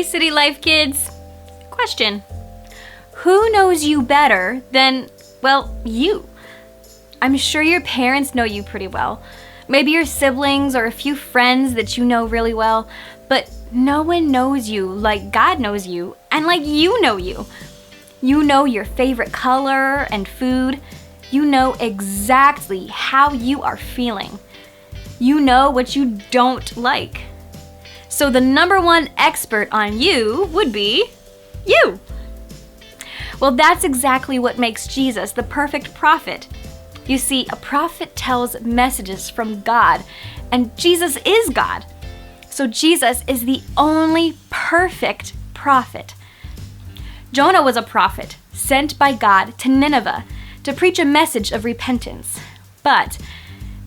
City Life kids. Question. Who knows you better than, well, you? I'm sure your parents know you pretty well. Maybe your siblings or a few friends that you know really well. But no one knows you like God knows you and like you know you. You know your favorite color and food. You know exactly how you are feeling. You know what you don't like. So the number one expert on you would be you. Well, that's exactly what makes Jesus the perfect prophet. You see, a prophet tells messages from God, and Jesus is God. So Jesus is the only perfect prophet. Jonah was a prophet sent by God to Nineveh to preach a message of repentance. But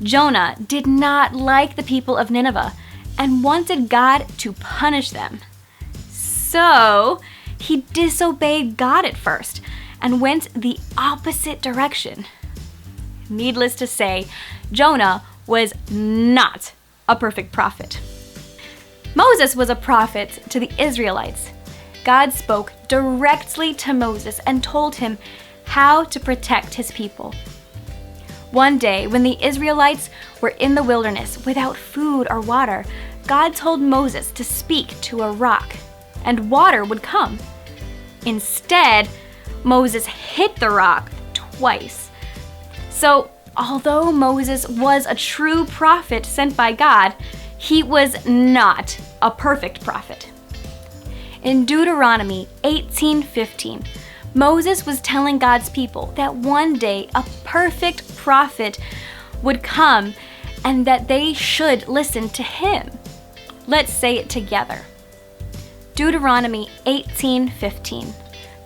Jonah did not like the people of Nineveh and wanted God to punish them. So he disobeyed God at first and went the opposite direction. Needless to say, Jonah was not a perfect prophet. Moses was a prophet to the Israelites. God spoke directly to Moses and told him how to protect his people. One day, when the Israelites were in the wilderness without food or water, God told Moses to speak to a rock, and water would come. Instead, Moses hit the rock twice. So, although Moses was a true prophet sent by God, he was not a perfect prophet. In Deuteronomy 18:15, Moses was telling God's people that one day a perfect prophet would come and that they should listen to him. Let's say it together. Deuteronomy 18:15.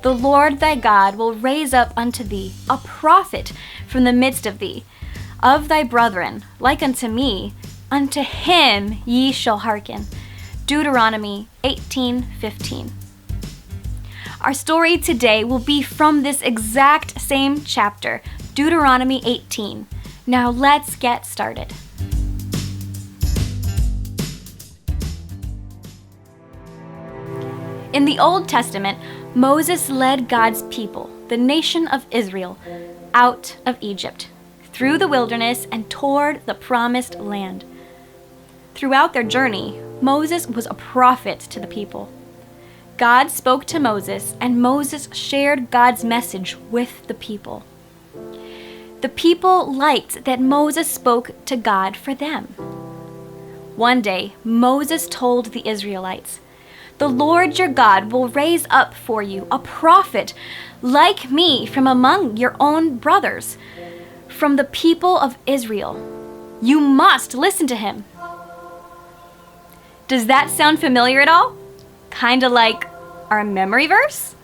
The Lord thy God will raise up unto thee a prophet from the midst of thee, of thy brethren, like unto me, unto him ye shall hearken. Deuteronomy 18:15. Our story today will be from this exact same chapter, Deuteronomy 18. Now let's get started. In the Old Testament, Moses led God's people, the nation of Israel, out of Egypt, through the wilderness and toward the promised land. Throughout their journey, Moses was a prophet to the people. God spoke to Moses, and Moses shared God's message with the people. The people liked that Moses spoke to God for them. One day, Moses told the Israelites, "The Lord your God will raise up for you a prophet like me from among your own brothers, from the people of Israel. You must listen to him." Does that sound familiar at all? Kinda like our memory verse?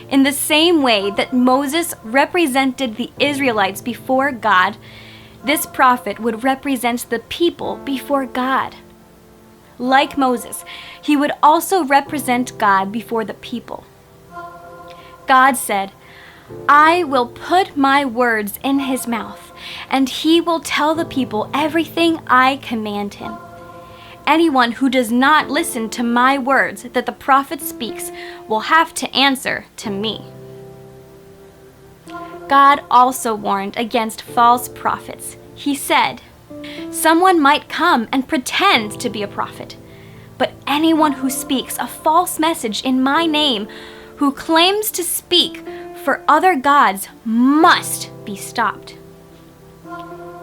In the same way that Moses represented the Israelites before God, this prophet would represent the people before God. Like Moses, he would also represent God before the people. God said, "I will put my words in his mouth, and he will tell the people everything I command him. Anyone who does not listen to my words that the prophet speaks will have to answer to me." God also warned against false prophets. He said, "Someone might come and pretend to be a prophet, but anyone who speaks a false message in my name, who claims to speak for other gods, must be stopped."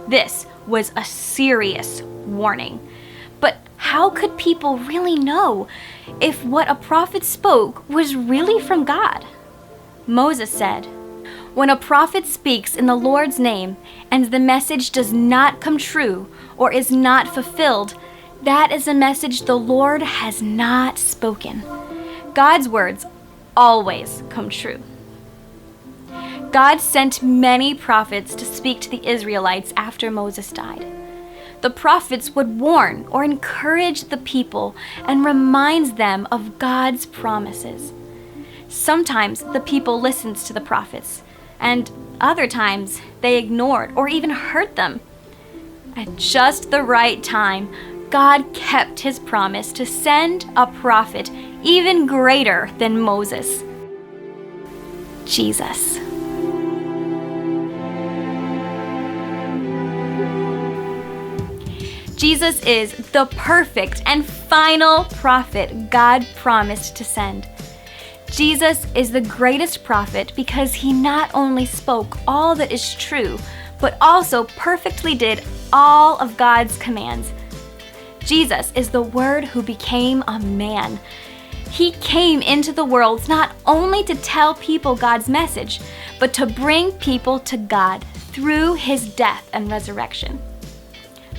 This was a serious warning. But how could people really know if what a prophet spoke was really from God? Moses said, "When a prophet speaks in the Lord's name and the message does not come true or is not fulfilled, that is a message the Lord has not spoken." God's words always come true. God sent many prophets to speak to the Israelites after Moses died. The prophets would warn or encourage the people and remind them of God's promises. Sometimes the people listened to the prophets, and other times they ignored or even hurt them. At just the right time, God kept his promise to send a prophet even greater than Moses, Jesus. Jesus is the perfect and final prophet God promised to send. Jesus is the greatest prophet because he not only spoke all that is true, but also perfectly did all of God's commands. Jesus is the Word who became a man. He came into the world not only to tell people God's message, but to bring people to God through his death and resurrection.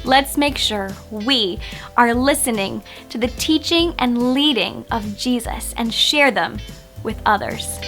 Let's make sure we are listening to the teaching and leading of Jesus and share them with others.